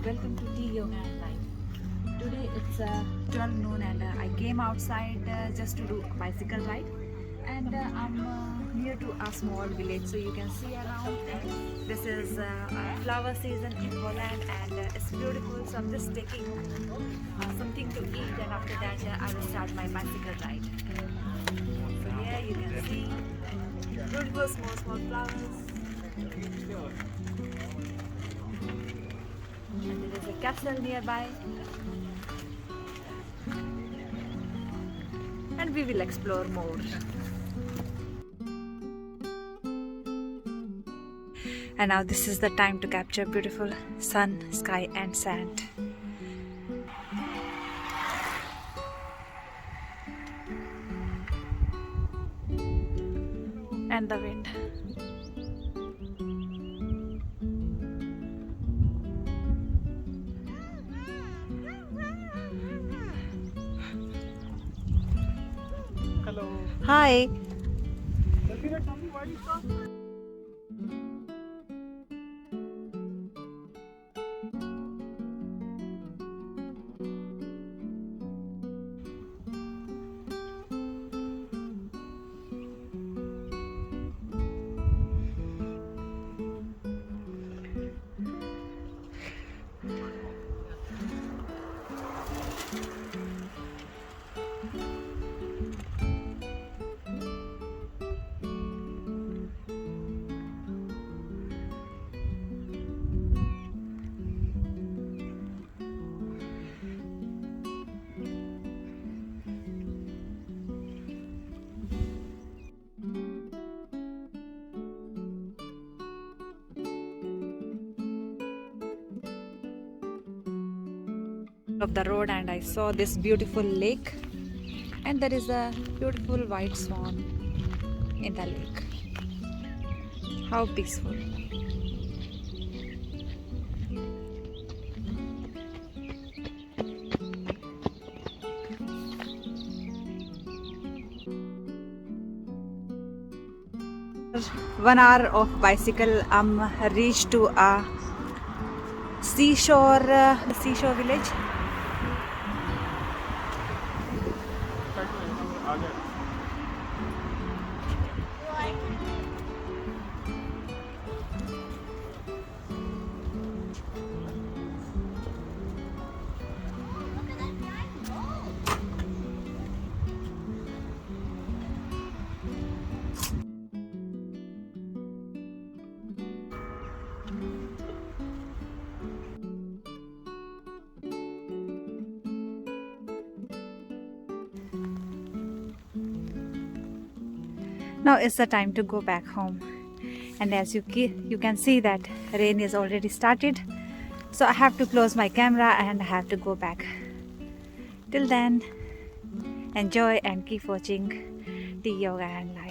welcome to TeaYoga and Life. Today it's 12 noon and I came outside just to do a bicycle ride, and I'm near to a small village, so you can see around. This is flower season in Holland and it's beautiful, so I'm just taking something to eat, and after that I will start my bicycle ride. So here you can see beautiful small flowers. And there is a castle nearby, and we will explore more. And now this is the time to capture beautiful sun, sky and sand. And the wind. Hello. Hi. Delphina, tell me why you stop? Of the road, and I saw this beautiful lake, and there is a beautiful white swan in the lake. How peaceful. One hour of bicycle, I'm reached to a seashore village. Now is the time to go back home, and as you can see that rain is already started, so I have to close my camera and I have to go back. Till then, enjoy and keep watching TeaYoga and Life.